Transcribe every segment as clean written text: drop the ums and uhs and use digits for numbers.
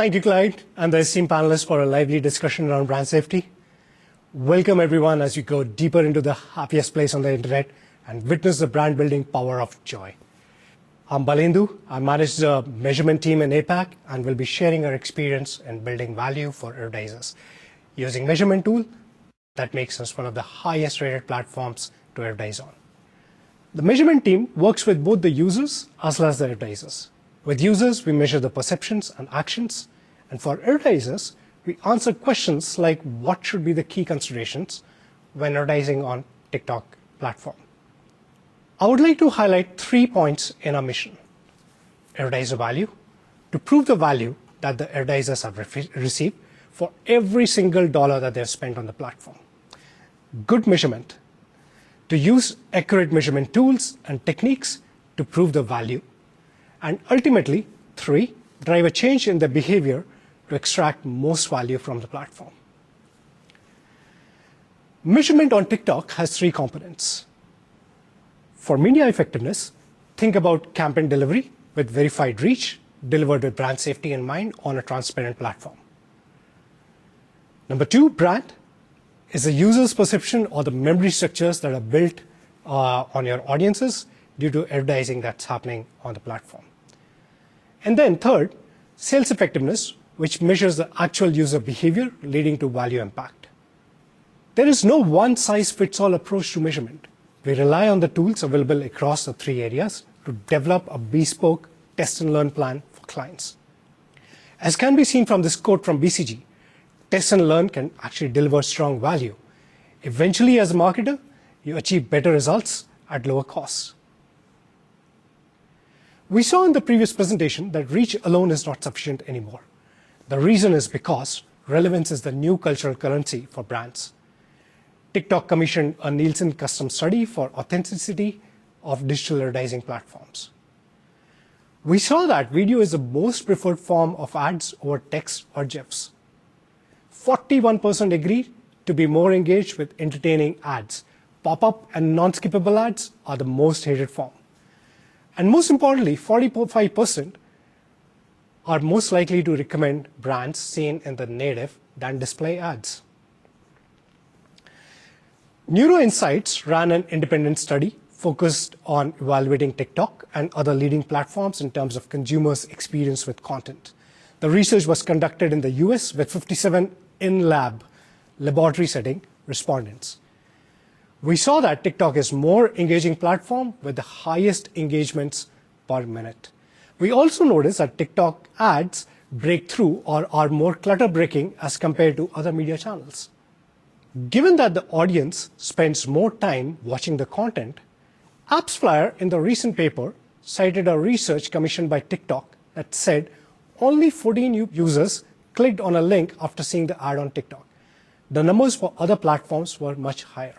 Thank you, Clyde, and the esteemed panelists for a lively discussion around brand safety. Welcome, everyone, as you go deeper into the happiest place on the internet and witness the brand-building power of joy. I'm Balendu. I manage the measurement team in APAC and will be sharing our experience in building value for advertisers using measurement tool that makes us one of the highest-rated platforms to advertise on. The measurement team works with both the users as well as the advertisers. With users, we measure the perceptions and actions, and for advertisers, we answer questions like what should be the key considerations when advertising on TikTok platform. I would like to highlight 3 points in our mission. Advertiser value, to prove the value that the advertisers have received for every single dollar that they've spent on the platform. Good measurement, to use accurate measurement tools and techniques to prove the value. And ultimately, 3, drive a change in their behavior to extract most value from the platform. Measurement on TikTok has 3 components. For media effectiveness, think about campaign delivery with verified reach, delivered with brand safety in mind on a transparent platform. Number 2, brand, is the user's perception or the memory structures that are built on your audiences due to advertising that's happening on the platform. And then 3rd, sales effectiveness, which measures the actual user behavior leading to value impact. There is no one-size-fits-all approach to measurement. We rely on the tools available across the 3 areas to develop a bespoke test-and-learn plan for clients. As can be seen from this quote from BCG, test and learn can actually deliver strong value. Eventually, as a marketer, you achieve better results at lower costs. We saw in the previous presentation that reach alone is not sufficient anymore. The reason is because relevance is the new cultural currency for brands. TikTok commissioned a Nielsen custom study for authenticity of digital advertising platforms. We saw that video is the most preferred form of ads over text or GIFs. 41% agreed to be more engaged with entertaining ads. Pop-up and non-skippable ads are the most hated form. And most importantly, 45% are most likely to recommend brands seen in the native than display ads. Neuro Insights ran an independent study focused on evaluating TikTok and other leading platforms in terms of consumers' experience with content. The research was conducted in the US with 57 in-lab laboratory setting respondents. We saw that TikTok is more engaging platform with the highest engagements per minute. We also noticed that TikTok ads break through or are more clutter-breaking as compared to other media channels. Given that the audience spends more time watching the content, AppsFlyer in the recent paper cited a research commissioned by TikTok that said only 14 users clicked on a link after seeing the ad on TikTok. The numbers for other platforms were much higher.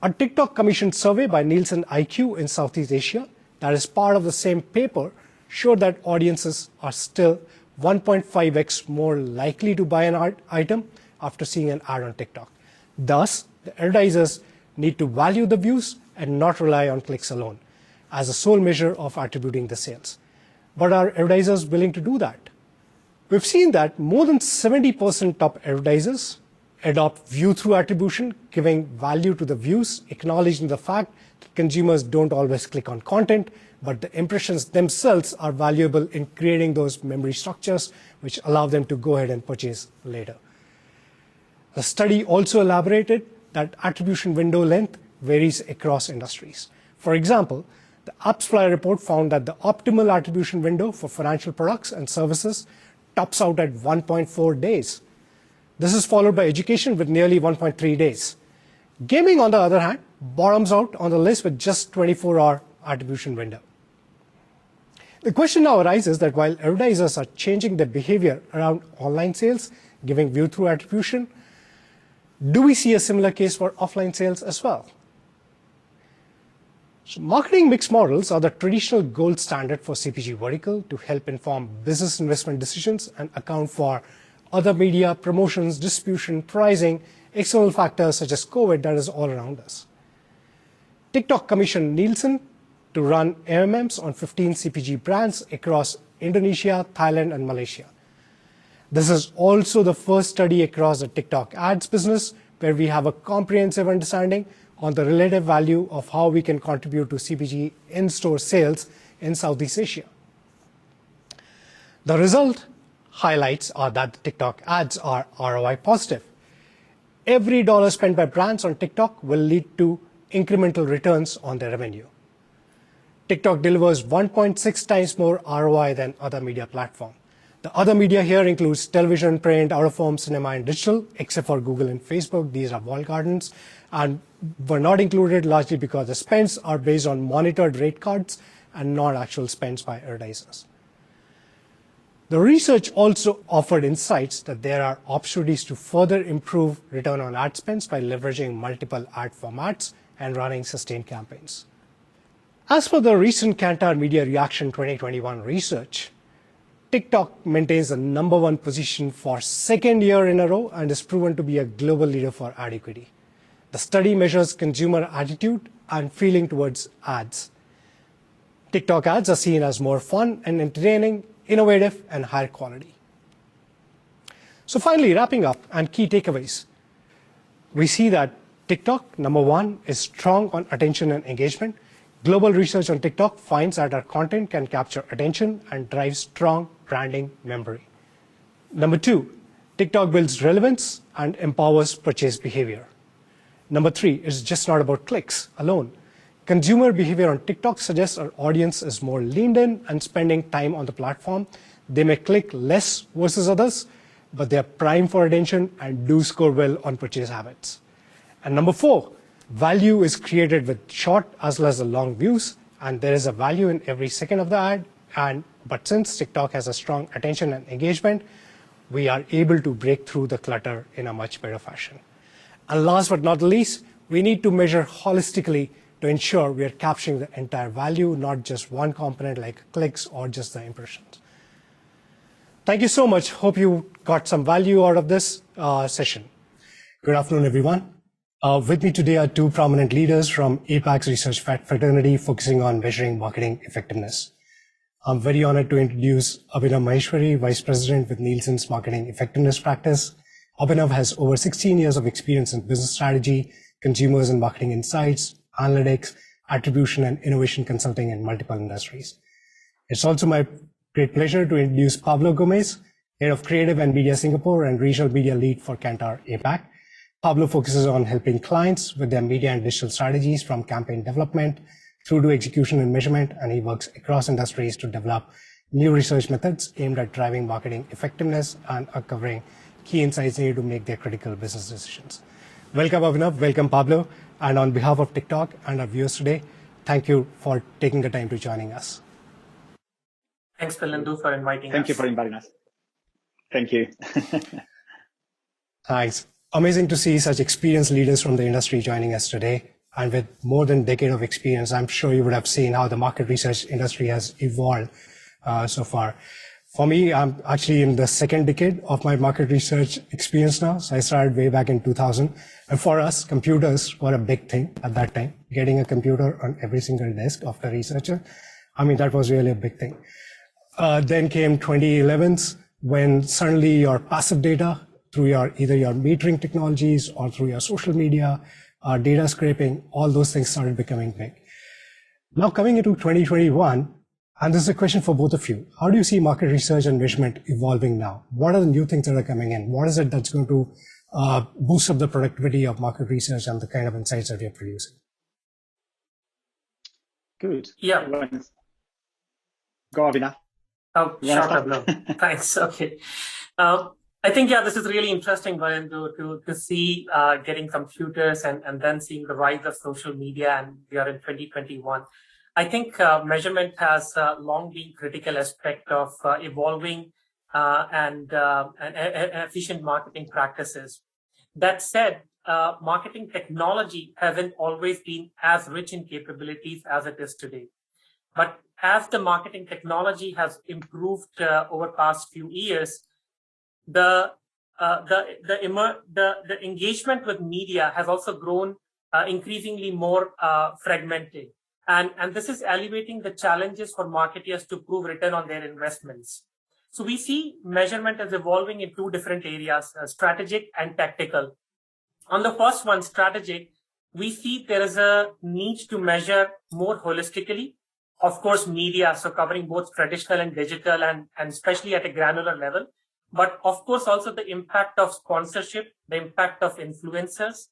A TikTok commissioned survey by Nielsen IQ in Southeast Asia that is part of the same paper showed that audiences are still 1.5x more likely to buy an item after seeing an ad on TikTok. Thus, the advertisers need to value the views and not rely on clicks alone as a sole measure of attributing the sales. But are advertisers willing to do that? We've seen that more than 70% top advertisers adopt view-through attribution, giving value to the views, acknowledging the fact that consumers don't always click on content, but the impressions themselves are valuable in creating those memory structures which allow them to go ahead and purchase later. The study also elaborated that attribution window length varies across industries. For example, the AppsFlyer report found that the optimal attribution window for financial products and services tops out at 1.4 days. This is followed by education with nearly 1.3 days. Gaming, on the other hand, bottoms out on the list with just 24-hour attribution window. The question now arises that while advertisers are changing their behavior around online sales, giving view-through attribution, do we see a similar case for offline sales as well? So marketing mix models are the traditional gold standard for CPG vertical to help inform business investment decisions and account for other media, promotions, distribution, pricing, external factors such as COVID that is all around us. TikTok commissioned Nielsen to run AMMs on 15 CPG brands across Indonesia, Thailand, and Malaysia. This is also the first study across the TikTok ads business where we have a comprehensive understanding on the relative value of how we can contribute to CPG in-store sales in Southeast Asia. The result highlights are that the TikTok ads are ROI positive. Every dollar spent by brands on TikTok will lead to incremental returns on their revenue. TikTok delivers 1.6 times more ROI than other media platforms. The other media here includes television, print, out-of-home, cinema, and digital, except for Google and Facebook. These are walled gardens and were not included largely because the spends are based on monitored rate cards and not actual spends by advertisers. The research also offered insights that there are opportunities to further improve return on ad spends by leveraging multiple ad formats and running sustained campaigns. As per the recent Kantar Media Reaction 2021 research, TikTok maintains the #1 position for second year in a row and is proven to be a global leader for ad equity. The study measures consumer attitude and feeling towards ads. TikTok ads are seen as more fun and entertaining, innovative, and higher quality. So finally, wrapping up and key takeaways. We see that TikTok, #1, is strong on attention and engagement. Global research on TikTok finds that our content can capture attention and drive strong branding memory. #2, TikTok builds relevance and empowers purchase behavior. #3, it's just not about clicks alone. Consumer behavior on TikTok suggests our audience is more leaned in and spending time on the platform. They may click less versus others, but they are primed for attention and do score well on purchase habits. And #4, value is created with short as well as the long views, and there is a value in every second of the ad. But since TikTok has a strong attention and engagement, we are able to break through the clutter in a much better fashion. And last but not least, we need to measure holistically to ensure we are capturing the entire value, not just one component like clicks or just the impressions. Thank you so much. Hope you got some value out of this session. Good afternoon, everyone. With me today are two prominent leaders from APAC's research fraternity focusing on measuring marketing effectiveness. I'm very honored to introduce Abhinav Maheshwari, Vice President with Nielsen's Marketing Effectiveness Practice. Abhinav has over 16 years of experience in business strategy, consumers and marketing insights, analytics, attribution, and innovation consulting in multiple industries. It's also my great pleasure to introduce Pablo Gomez, Head of Creative and Media Singapore and Regional Media Lead for Kantar APAC. Pablo focuses on helping clients with their media and digital strategies from campaign development through to execution and measurement, and he works across industries to develop new research methods aimed at driving marketing effectiveness and uncovering key insights needed to make their critical business decisions. Welcome, Abhinav. Welcome, Pablo. And on behalf of TikTok and our viewers today, thank you for taking the time to joining us. Thanks, Philindu, for inviting us. Thank you for inviting us. Thank you. Thanks. Amazing to see such experienced leaders from the industry joining us today. And with more than a decade of experience, I'm sure you would have seen how the market research industry has evolved so far. For me, I'm actually in the second decade of my market research experience now. So I started way back in 2000. And for us, computers were a big thing at that time. Getting a computer on every single desk of the researcher, I mean, that was really a big thing. Then came 2011s when suddenly your passive data through either your metering technologies or through your social media, data scraping, all those things started becoming big. Now coming into 2021, and this is a question for both of you. How do you see market research and measurement evolving now? What are the new things that are coming in? What is it that's going to boost up the productivity of market research and the kind of insights that you're producing? Good. Yeah. Go, Abhinav. Oh, sure, Pablo. Thanks. Okay. I think, this is really interesting, Philindu, to see getting computers and then seeing the rise of social media, and we are in 2021. I think measurement has long been a critical aspect of evolving and efficient marketing practices. That said, marketing technology hasn't always been as rich in capabilities as it is today. But as the marketing technology has improved over past few years, the engagement with media has also grown increasingly more fragmented. And this is elevating the challenges for marketers to prove return on their investments. So we see measurement as evolving in two different areas, strategic and tactical. On the first one, strategic, we see there is a need to measure more holistically. Of course, media, so covering both traditional and digital and especially at a granular level. But of course, also the impact of sponsorship, the impact of influencers,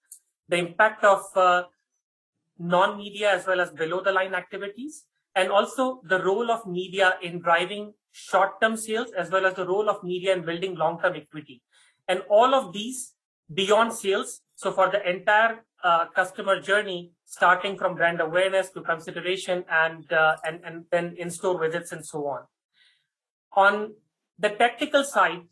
the impact of non-media as well as below the line activities, and also the role of media in driving short-term sales as well as the role of media in building long-term equity. And all of these beyond sales. So for the entire customer journey, starting from brand awareness to consideration and then in-store visits and so on. On the tactical side,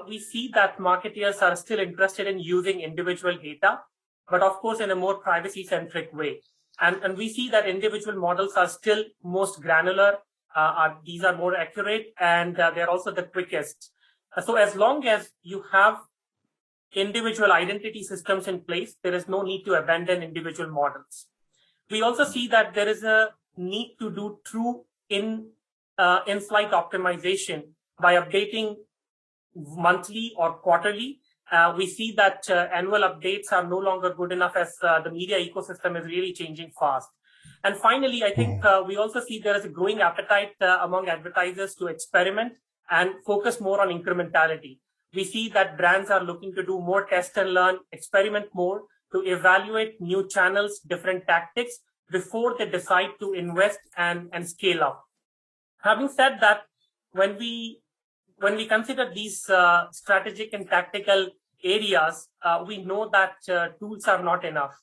we see that marketeers are still interested in using individual data, but of course in a more privacy-centric way. And we see that individual models are still most granular. These are more accurate, and they're also the quickest. So as long as you have individual identity systems in place, there is no need to abandon individual models. We also see that there is a need to do true in-flight optimization by updating monthly or quarterly. We see that annual updates are no longer good enough as the media ecosystem is really changing fast. And finally, I think we also see there is a growing appetite among advertisers to experiment and focus more on incrementality. We see that brands are looking to do more test and learn, experiment more, to evaluate new channels, different tactics before they decide to invest and scale up. Having said that, when we consider these strategic and tactical areas, we know that tools are not enough.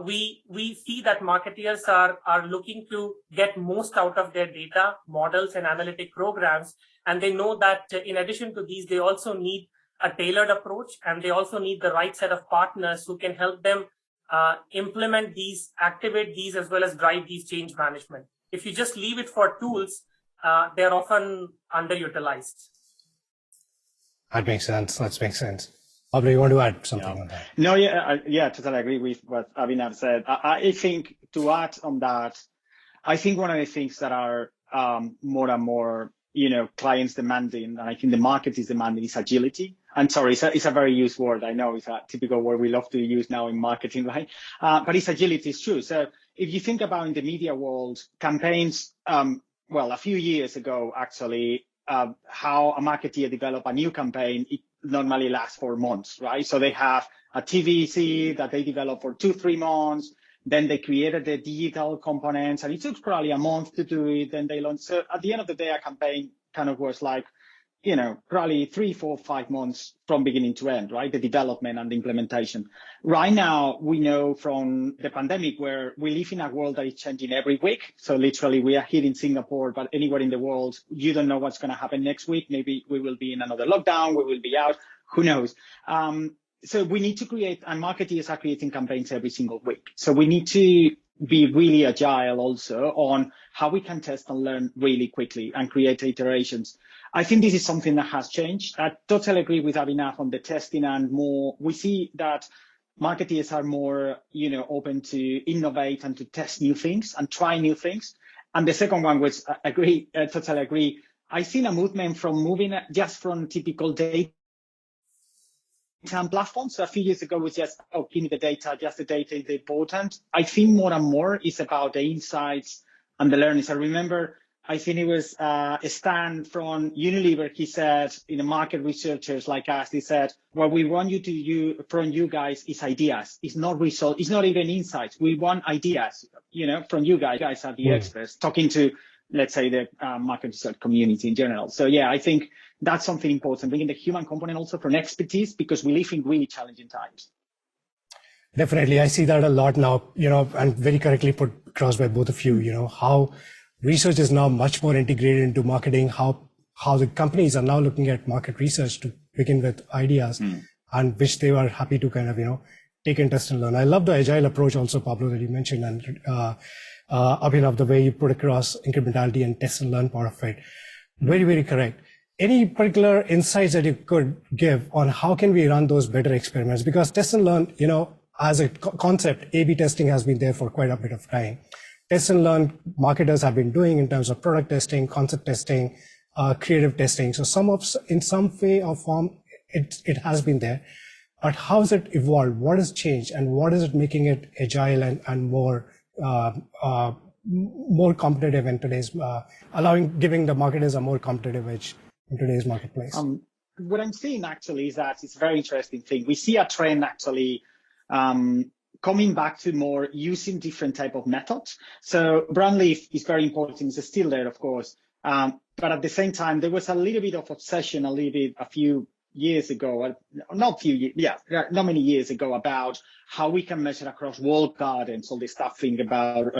We see that marketeers are looking to get most out of their data, models, and analytic programs. And they know that in addition to these, they also need a tailored approach, and they also need the right set of partners who can help them implement these, activate these, as well as drive these change management. If you just leave it for tools, they're often underutilized. That makes sense. That makes sense. Pablo, you want to add something on that? No, totally agree with what Abhinav said. I think to add on that, I think one of the things that are more and more, clients demanding, and I think the market is demanding, is agility. And sorry, it's a very used word. I know it's a typical word we love to use now in marketing, right? But it's agility is true. So if you think about in the media world, campaigns, a few years ago, actually, how a marketeer develop a new campaign, it normally lasts for months, right? So they have a TVC that they develop for 2-3 months. Then they created the digital components, and it took probably a month to do it. Then they launched. So at the end of the day, a campaign kind of was like, probably 3, 4, 5 months from beginning to end, right? The development and the implementation. Right now, we know from the pandemic where we live in a world that is changing every week. So literally we are here in Singapore, but anywhere in the world, you don't know what's going to happen next week. Maybe we will be in another lockdown. We will be out. Who knows? So we need to create, and marketers are creating campaigns every single week. So we need to be really agile also on how we can test and learn really quickly and create iterations. I think this is something that has changed. I totally agree with Abhinav on the testing, and more, we see that marketers are more, open to innovate and to test new things and try new things. And the second one was, totally agree. I've seen a movement from moving just from typical data and platforms. So a few years ago, it was just, give me the data, just the data is important. I think more and more is about the insights and the learnings. I remember, I think it was Stan from Unilever. He said, market researchers like us, he said, what we want from you guys is ideas. It's not results. It's not even insights. We want ideas, from you guys. You guys are the experts talking to, let's say, the market research community in general. So yeah, I think that's something important, bringing the human component also from expertise, because we live in really challenging times. Definitely. I see that a lot now, and very correctly put across by both of you, how research is now much more integrated into marketing, how the companies are now looking at market research to begin with ideas, and which they were happy to kind of, take and test and learn. I love the agile approach also, Pablo, that you mentioned, and Abhinav, the way you put across incrementality and test and learn part of it. Very, very correct. Any particular insights that you could give on how can we run those better experiments? Because test and learn, as a concept, A/B testing has been there for quite a bit of time. Test and learn marketers have been doing in terms of product testing, concept testing, creative testing. So in some way or form, it has been there. But how has it evolved? What has changed, and what is it making it agile and more competitive in today's, giving the marketers a more competitive edge in today's marketplace? What I'm seeing actually is that it's a very interesting thing. We see a trend actually coming back to more using different type of methods. So brand lift is very important. It's still there, of course. But at the same time, there was a little bit of obsession a few years ago, not many years ago, about how we can measure across walled gardens, all this stuff thing about,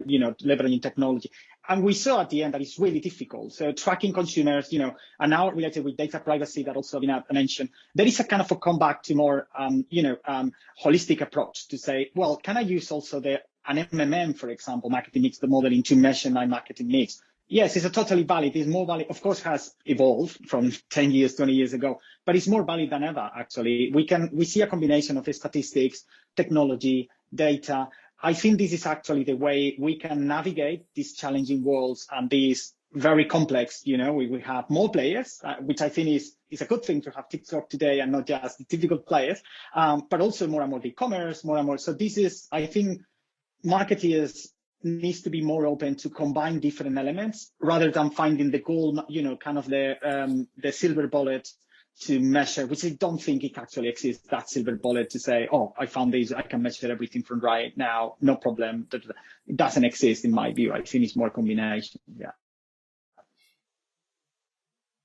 leveraging technology. And we saw at the end that it's really difficult. So tracking consumers, and now related with data privacy that also Abhinav mentioned, there is a kind of a comeback to more, holistic approach to say, well, can I use also an MMM, for example, marketing mix, the modeling to measure my marketing mix? Yes, it's a totally valid. It's more valid, of course, has evolved from 10 years, 20 years ago, but it's more valid than ever, actually. We see a combination of statistics, technology, data. I think this is actually the way we can navigate these challenging worlds and these very complex, we have more players, which I think is a good thing to have TikTok today and not just the typical players, but also more and more e-commerce, more and more. So this is, I think, marketeers needs to be more open to combine different elements rather than finding the goal, kind of the silver bullet to measure, which I don't think it actually exists, that silver bullet to say, oh, I found this, I can measure everything from right now, no problem. It doesn't exist in my view. I think it's more combination. Yeah.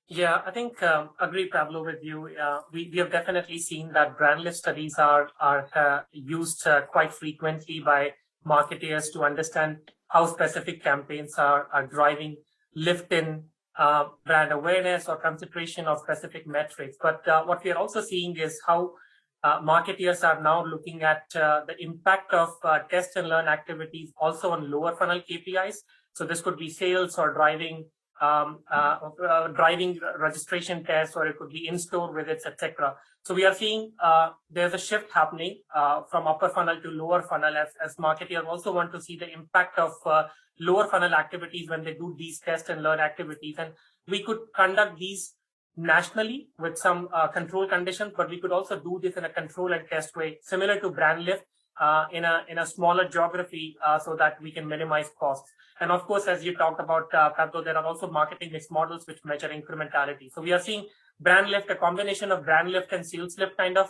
Yeah, I think agree, Pablo, with you. We have definitely seen that brand lift studies are used quite frequently by marketers to understand how specific campaigns are driving lift in brand awareness or consideration of specific metrics. But what we are also seeing is how marketers are now looking at the impact of test and learn activities also on lower funnel KPIs. So this could be sales or driving registration tests, or it could be in-store visits, etc. So we are seeing there's a shift happening from upper funnel to lower funnel as marketers also want to see the impact of lower funnel activities when they do these test and learn activities. And we could conduct these nationally with some control conditions, but we could also do this in a control and test way, similar to brand lift in a smaller geography so that we can minimize costs. And of course, as you talked about, Pablo, there are also marketing mix models which measure incrementality. So we are seeing brand lift, a combination of brand lift and sales lift kind of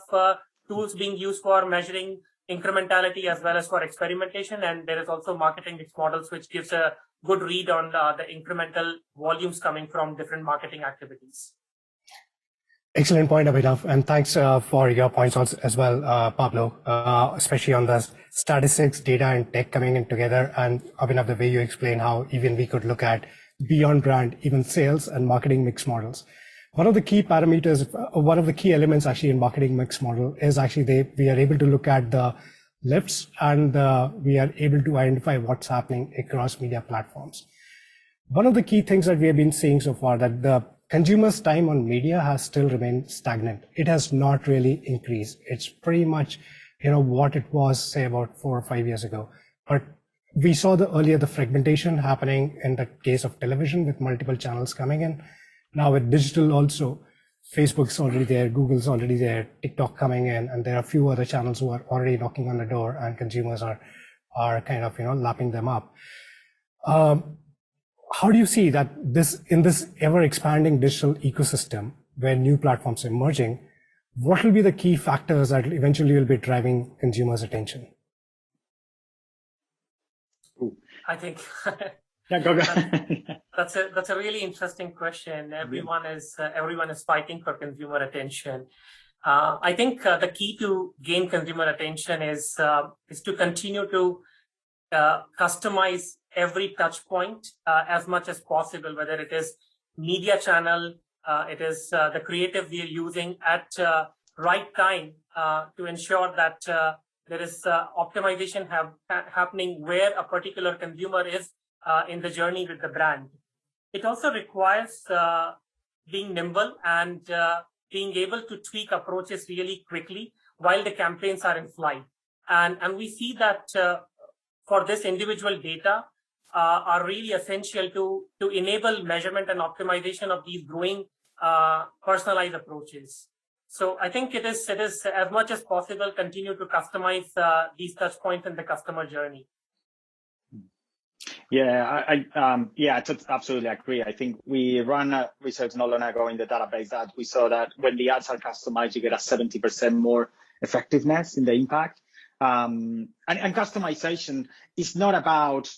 tools being used for measuring incrementality as well as for experimentation. And there is also marketing mix models, which gives a good read on the incremental volumes coming from different marketing activities. Excellent point, Abhinav, and thanks for your points also as well, Pablo, especially on the statistics, data, and tech coming in together. And Abhinav, the way you explain how even we could look at beyond brand, even sales and marketing mix models. One of the key parameters, one of the key elements actually in marketing mix model is actually we are able to look at the lifts and we are able to identify what's happening across media platforms. One of the key things that we have been seeing so far, that the consumers' time on media has still remained stagnant. It has not really increased. It's pretty much, what it was, say, about 4 or 5 years ago. But we saw the fragmentation happening in the case of television with multiple channels coming in. Now with digital also, Facebook's already there, Google's already there, TikTok coming in, and there are a few other channels who are already knocking on the door, and consumers are kind of, lapping them up. How do you see that in this ever expanding digital ecosystem where new platforms are emerging, what will be the key factors that eventually will be driving consumers' attention? I think Yeah, go. that's a really interesting question. Everyone is fighting for consumer attention. I think the key to gain consumer attention is to continue to customize every touch point as much as possible, whether it is media channel, it is the creative we are using at right time to ensure that there is optimization happening where a particular consumer is in the journey with the brand. It also requires being nimble and being able to tweak approaches really quickly while the campaigns are in flight. And we see that for this individual data, are really essential to enable measurement and optimization of these growing personalized approaches. So I think it is as much as possible continue to customize these touch points in the customer journey. Yeah, I absolutely agree. I think we ran a research not long ago in the database that we saw that when the ads are customized, you get a 70% more effectiveness in the impact. And customization is not about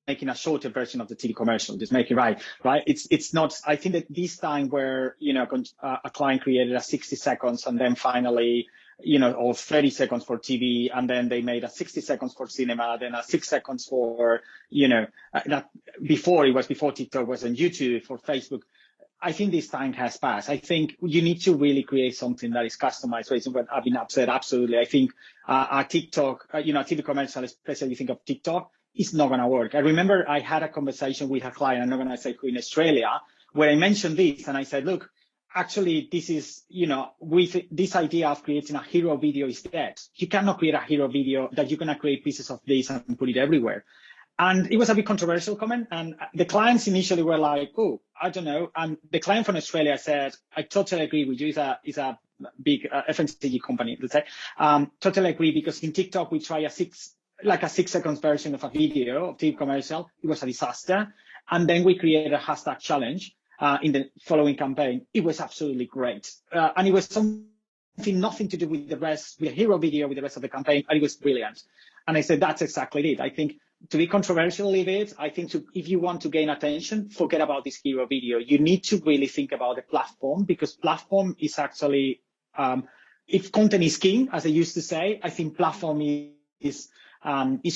making a shorter version of the TV commercial, just make it right? It's not. I think that this time where a client created a 60 seconds and then finally, or 30 seconds for TV, and then they made a 60 seconds for cinema, then a 6 seconds for, that before TikTok was on YouTube, for Facebook. I think this time has passed. I think you need to really create something that is customized. Based on what Abhinav said, absolutely. I think a TikTok, a TV commercial, especially you think of TikTok, it's not going to work. I remember I had a conversation with a client, I'm not going to say who, in Australia, where I mentioned this, and I said, look, actually, this is, with this idea of creating a hero video is dead. You cannot create a hero video that you're going to create pieces of this and put it everywhere. And it was a bit controversial comment. And the clients initially were like, oh, I don't know. And the client from Australia said, I totally agree with you. It's a big FMCG company, let's say. Totally agree, because in TikTok, we try a 6 seconds version of a video of TV commercial. It was a disaster. And then we created a hashtag challenge. In the following campaign, it was absolutely great. And it was nothing to do with the rest, with the hero video, with the rest of the campaign, and it was brilliant. And I said, that's exactly it. I think to be controversial, I think if you want to gain attention, forget about this hero video. You need to really think about the platform, because platform is actually, if content is king, as I used to say, I think platform is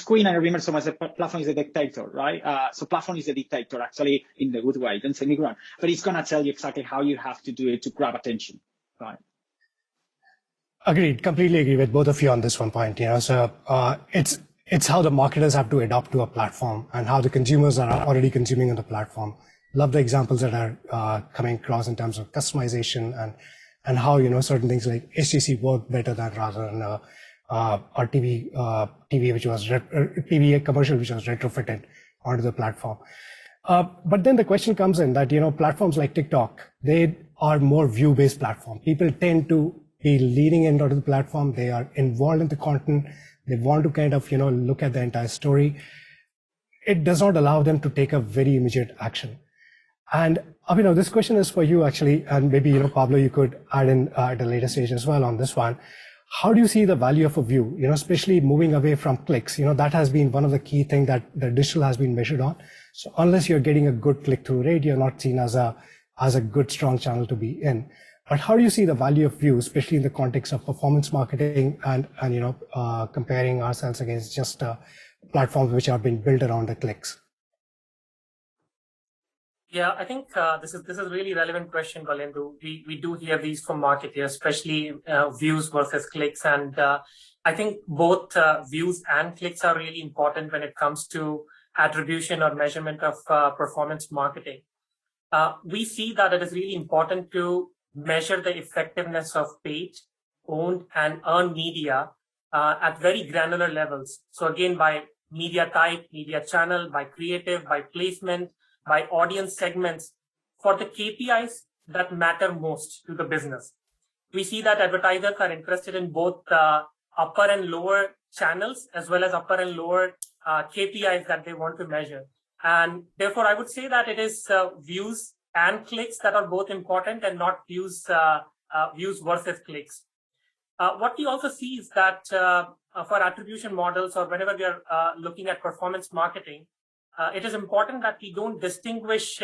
queen. And I remember someone said platform is a dictator, right? So platform is a dictator, actually, in the good way. Don't say me wrong, but it's going to tell you exactly how you have to do it to grab attention, right? Agreed. Completely agree with both of you on this one point. So it's how the marketers have to adapt to a platform and how the consumers are already consuming on the platform. Love the examples that are coming across in terms of customization and how certain things like HTC work better than rather than our TV commercial which was retrofitted onto the platform. But then the question comes in that platforms like TikTok, they are more view-based platform. People tend to be leaning into the platform. They are involved in the content. They want to kind of look at the entire story. It does not allow them to take a very immediate action. And this question is for you actually, and maybe Pablo, you could add in at a later stage as well on this one. How do you see the value of a view, especially moving away from clicks? That has been one of the key things that the digital has been measured on. So unless you're getting a good click-through rate, you're not seen as a good, strong channel to be in. But how do you see the value of view, especially in the context of performance marketing and comparing ourselves against just platforms which have been built around the clicks? Yeah, I think this is a really relevant question, Balendu. We do hear these from marketers, especially views versus clicks, and I think both views and clicks are really important when it comes to attribution or measurement of performance marketing. We see that it is really important to measure the effectiveness of paid, owned, and earned media at very granular levels. So again, by media type, media channel, by creative, by placement, by audience segments, for the KPIs that matter most to the business. We see that advertisers are interested in both upper and lower channels, as well as upper and lower KPIs that they want to measure. And therefore, I would say that it is views and clicks that are both important, and not views versus clicks. What we also see is that for attribution models, or whenever we are looking at performance marketing, it is important that we don't distinguish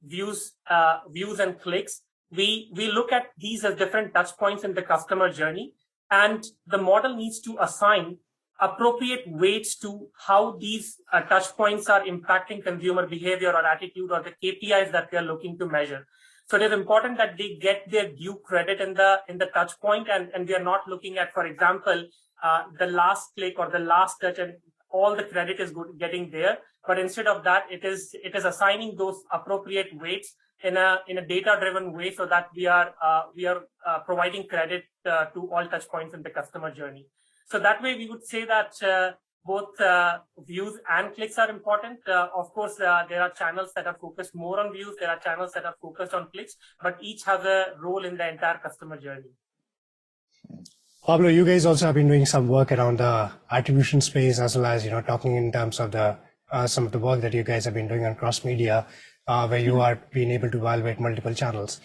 views and clicks. We look at these as different touch points in the customer journey, and the model needs to assign appropriate weights to how these touch points are impacting consumer behavior or attitude, or the KPIs that we are looking to measure. So it is important that they get their due credit in the touch point, and we are not looking at, for example, the last click or the last touch, and all the credit is getting there. But instead of that, it is assigning those appropriate weights in a data-driven way, so that we are providing credit to all touch points in the customer journey. So that way, we would say that both views and clicks are important. Of course, there are channels that are focused more on views. There are channels that are focused on clicks, but each has a role in the entire customer journey. Pablo, you guys also have been doing some work around the attribution space, as well as, talking in terms of the some of the work that you guys have been doing on cross media, where you are being able to evaluate multiple channels.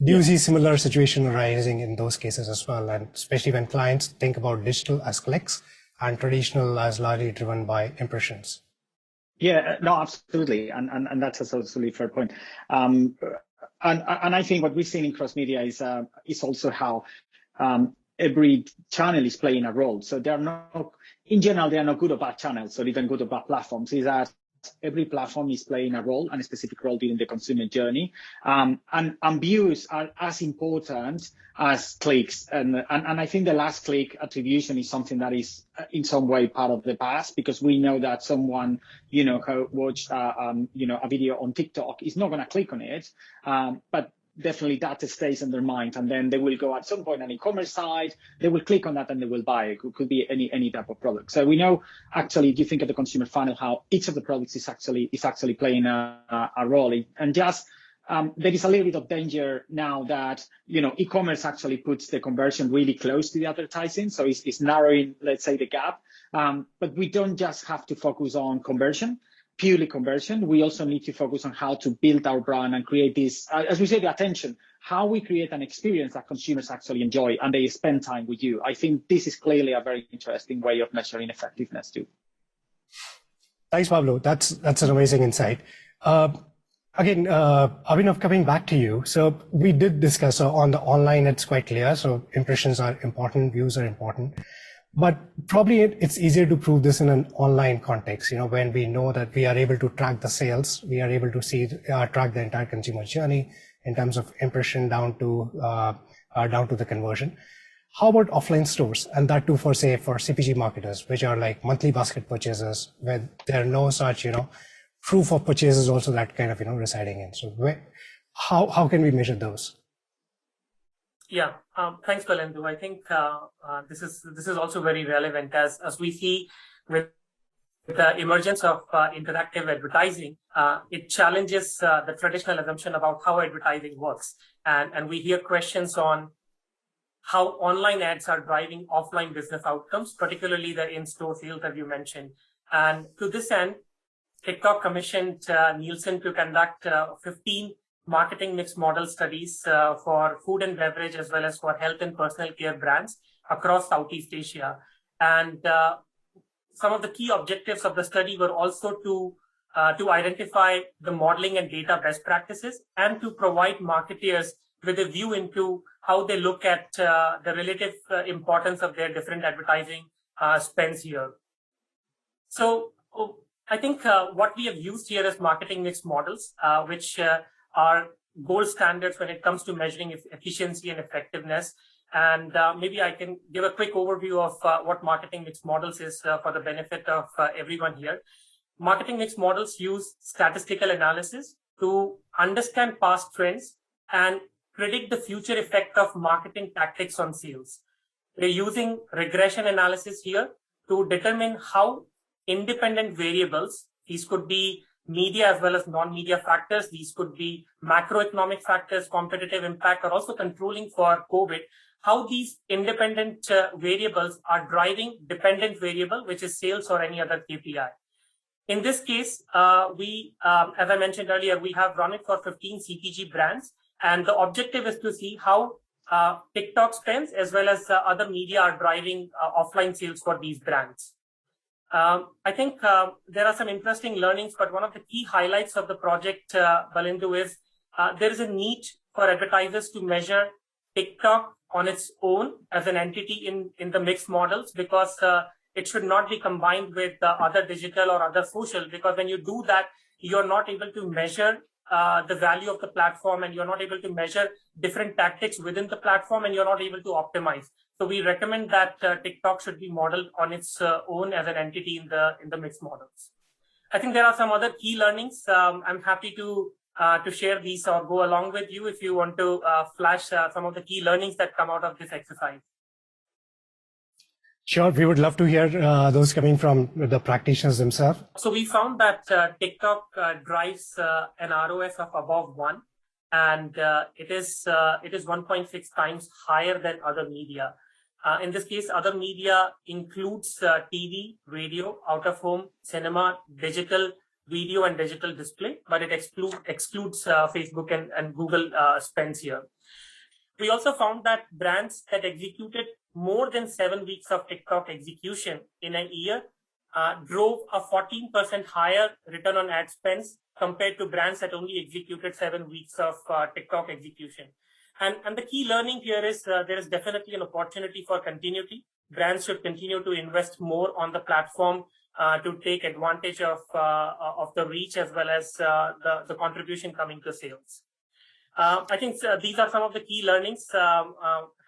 Do you see similar situation arising in those cases as well? And especially when clients think about digital as clicks and traditional as largely driven by impressions? Yeah, no, absolutely. And that's a absolutely fair point. And I think what we've seen in cross media is also how every channel is playing a role. So in general, there are no good or bad channels or even good or bad platforms. Is that every platform is playing a role and a specific role during the consumer journey. And views are as important as clicks. And I think the last click attribution is something that is in some way part of the past, because we know that someone, who watched, a video on TikTok is not going to click on it. But definitely that stays in their mind, and then they will go at some point on an e-commerce site, they will click on that and they will buy it. It could be any type of product. So we know, actually, if you think of the consumer funnel, how each of the products is actually playing a role. And just there is a little bit of danger now that e-commerce actually puts the conversion really close to the advertising, so it's narrowing, let's say, the gap. But we don't just have to focus on purely conversion. We also need to focus on how to build our brand and create this, as we say, the attention, how we create an experience that consumers actually enjoy and they spend time with you. I think this is clearly a very interesting way of measuring effectiveness too. Thanks, Pablo. That's an amazing insight. Again, Abhinav, coming back to you. So we did discuss on the online, it's quite clear. So impressions are important, views are important. But probably it's easier to prove this in an online context, when we know that we are able to track the sales, we are able to track the entire consumer journey in terms of impression down to the conversion. How about offline stores? And that too, for CPG marketers, which are like monthly basket purchases, where there are no such, proof of purchases also that kind of, residing in. So how can we measure those? Yeah, thanks, Balendu. I think this is also very relevant as we see with the emergence of interactive advertising. It challenges the traditional assumption about how advertising works, and we hear questions on how online ads are driving offline business outcomes, particularly the in-store sales that you mentioned. And to this end, TikTok commissioned Nielsen to conduct 15 marketing mix model studies for food and beverage, as well as for health and personal care brands across Southeast Asia. And some of the key objectives of the study were also to identify the modeling and data best practices, and to provide marketeers with a view into how they look at the relative importance of their different advertising spends here. So I think what we have used here is marketing mix models, which are gold standards when it comes to measuring efficiency and effectiveness. And maybe I can give a quick overview of what marketing mix models is for the benefit of everyone here. Marketing mix models use statistical analysis to understand past trends and predict the future effect of marketing tactics on sales. We're using regression analysis here to determine how independent variables, these could be media as well as non-media factors, these could be macroeconomic factors, competitive impact, or also controlling for COVID, how these independent variables are driving dependent variable, which is sales or any other KPI. In this case, we, as I mentioned earlier, we have run it for 15 CPG brands, and the objective is to see how TikTok spends as well as other media are driving offline sales for these brands. I think there are some interesting learnings, but one of the key highlights of the project, Balendu, is there is a need for advertisers to measure TikTok on its own as an entity in the mixed models, because it should not be combined with other digital or other social, because when you do that, you're not able to measure the value of the platform, and you're not able to measure different tactics within the platform, and you're not able to optimize. So we recommend that TikTok should be modeled on its own as an entity in the mixed models. I think there are some other key learnings. I'm happy to share these or go along with you if you want to flash some of the key learnings that come out of this exercise. Sure, we would love to hear those coming from the practitioners themselves. So we found that TikTok drives an ROS of above 1, and it is 1.6 times higher than other media. In this case, other media includes TV, radio, out-of-home, cinema, digital video, and digital display, but it excludes Facebook and Google spends here. We also found that brands that executed more than 7 weeks of TikTok execution in a year drove a 14% higher return on ad spends compared to brands that only executed 7 weeks of TikTok execution. And the key learning here is there is definitely an opportunity for continuity. Brands should continue to invest more on the platform to take advantage of the reach as well as the contribution coming to sales. I think these are some of the key learnings.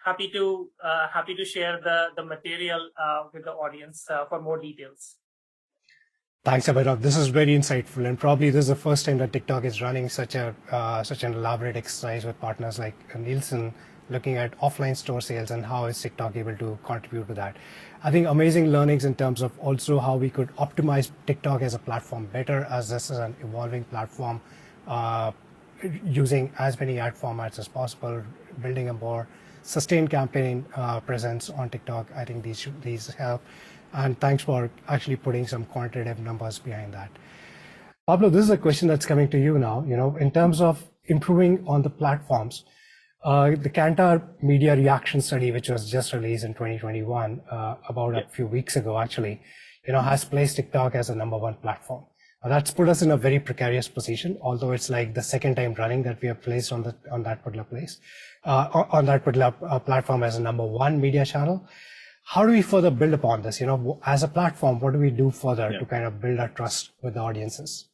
Happy to share the material with the audience for more details. Thanks, Abhinav. This is very insightful, and probably this is the first time that TikTok is running such an elaborate exercise with partners like Nielsen, looking at offline store sales and how is TikTok able to contribute to that. I think amazing learnings in terms of also how we could optimize TikTok as a platform better, as this is an evolving platform, using as many ad formats as possible, building a more sustained campaign presence on TikTok. I think these help. And thanks for actually putting some quantitative numbers behind that. Pablo, this is a question that's coming to you now. In terms of improving on the platforms, the Kantar Media Reaction Study, which was just released in 2021, about a few weeks ago, actually, has placed TikTok as a #1 platform. That's put us in a very precarious position, although it's like the second time running that we have placed on that particular platform as a #1 media channel. How do we further build upon this? As a platform, what do we do further to kind of build our trust with the audiences?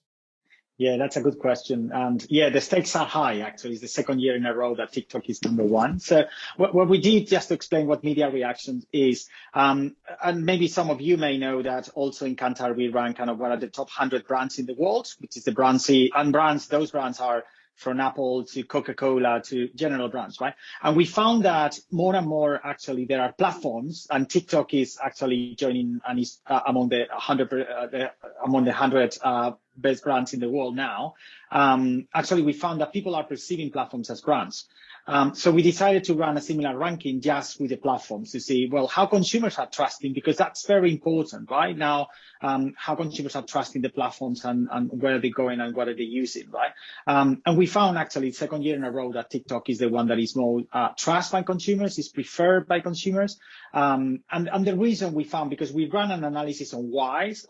Yeah, that's a good question. And yeah, the stakes are high, actually. It's the second year in a row that TikTok is #1. So what we did, just to explain what media reactions is, and maybe some of you may know that also in Kantar, we rank kind of one of the top 100 brands in the world, which is the brand C. And those brands are from Apple to Coca-Cola to general brands, right? And we found that more and more, actually, there are platforms, and TikTok is actually joining and is among the 100 best brands in the world now. Actually, we found that people are perceiving platforms as brands. So we decided to run a similar ranking just with the platforms to see, well, how consumers are trusting, because that's very important, right? Now, how consumers are trusting the platforms and where they're going and what are they using, right? And we found actually second year in a row that TikTok is the one that is more trusted by consumers, is preferred by consumers. And the reason we found, because we ran an analysis on whys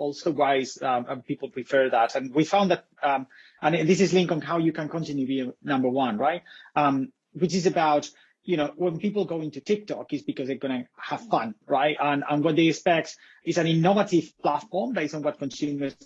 people prefer that. And we found that, and this is linked on how you can continue being #1, right? Which is about, when people go into TikTok is because they're going to have fun, right? And what they expect is an innovative platform based on what consumers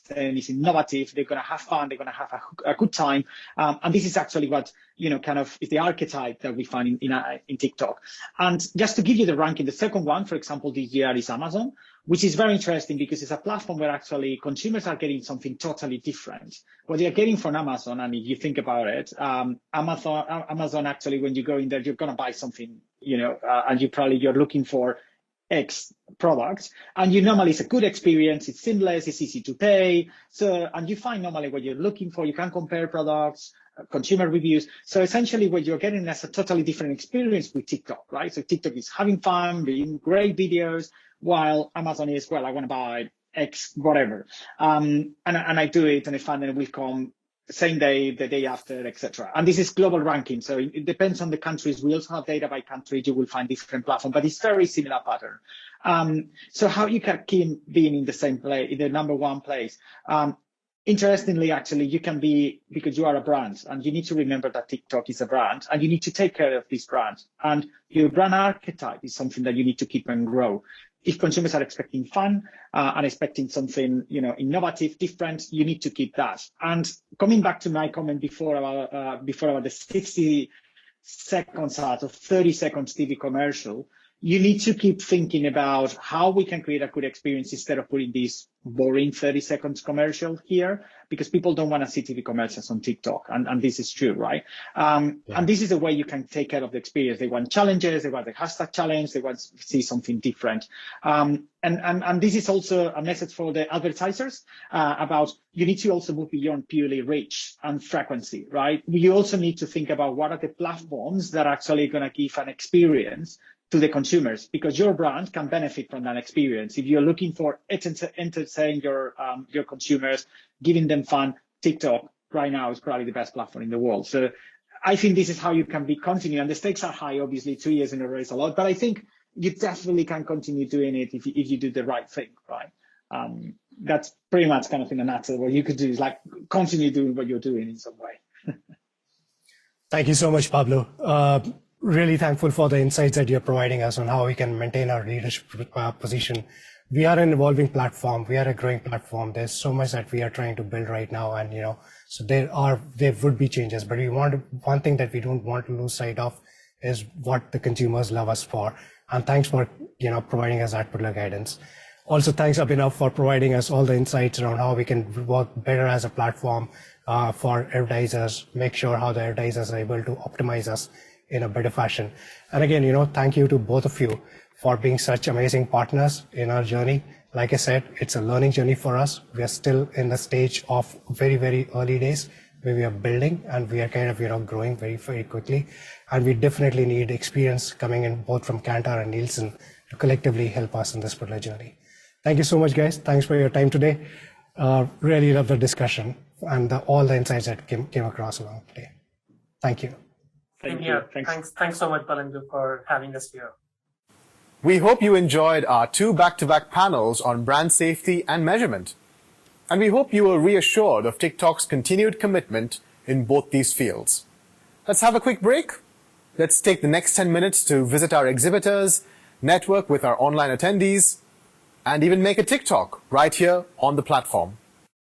saying is innovative. They're going to have fun. They're going to have a good time. And this is actually what, kind of is the archetype that we find in TikTok. And just to give you the ranking, the second one, for example, this year is Amazon, which is very interesting because it's a platform where actually consumers are getting something totally different. What they're getting from Amazon, and if you think about it, Amazon actually, when you go in there, you're going to buy something, and you're looking for X product, and normally it's a good experience, it's seamless, it's easy to pay. So, and you find normally what you're looking for, you can compare products, consumer reviews. So essentially what you're getting is a totally different experience with TikTok, right? So TikTok is having fun, being great videos, while Amazon is, well, I want to buy X, whatever. And I do it, and I find that it will come same day, the day after, etc. And this is global ranking, so it depends on the countries. We also have data by country. You will find different platforms, but it's very similar pattern. So how you can keep being in the same place, in the #1 place? Interestingly, actually, you can be, because you are a brand, and you need to remember that TikTok is a brand, and you need to take care of this brand. And your brand archetype is something that you need to keep and grow. If consumers are expecting fun and expecting something, innovative, different, you need to keep that. And coming back to my comment before about the 60 seconds out of 30 seconds TV commercial, you need to keep thinking about how we can create a good experience instead of putting these boring 30 seconds commercial here, because people don't want to see TV commercials on TikTok. And this is true, right? And this is a way you can take care of the experience. They want challenges, they want the hashtag challenge, they want to see something different. And this is also a message for the advertisers about you need to also move beyond purely reach and frequency, right? You also need to think about what are the platforms that are actually going to give an experience to the consumers, because your brand can benefit from that experience. If you're looking for entertain your consumers, giving them fun, TikTok right now is probably the best platform in the world. So I think this is how you can be continue. And the stakes are high, obviously 2 years in a row is a lot, but I think you definitely can continue doing it if you do the right thing, right? That's pretty much kind of in a nutshell. What you could do is like continue doing what you're doing in some way. Thank you so much, Pablo. Really thankful for the insights that you're providing us on how we can maintain our leadership position. We are an evolving platform. We are a growing platform. There's so much that we are trying to build right now. And, so there would be changes, but one thing that we don't want to lose sight of is what the consumers love us for. And thanks for, providing us that particular guidance. Also, thanks, Abhinav, for providing us all the insights around how we can work better as a platform for advertisers, make sure how the advertisers are able to optimize us in a better fashion. And again, thank you to both of you for being such amazing partners in our journey. Like I said, it's a learning journey for us. We are still in the stage of very, very early days where we are building and we are kind of, growing very, very quickly. And we definitely need experience coming in both from Kantar and Nielsen to collectively help us in this particular journey. Thank you so much, guys. Thanks for your time today. Really love the discussion and all the insights that came across along today. Thank you. Thank you. Thanks so much, Balandu, for having us here. We hope you enjoyed our 2 back-to-back panels on brand safety and measurement. And we hope you were reassured of TikTok's continued commitment in both these fields. Let's have a quick break. Let's take the next 10 minutes to visit our exhibitors, network with our online attendees, and even make a TikTok right here on the platform.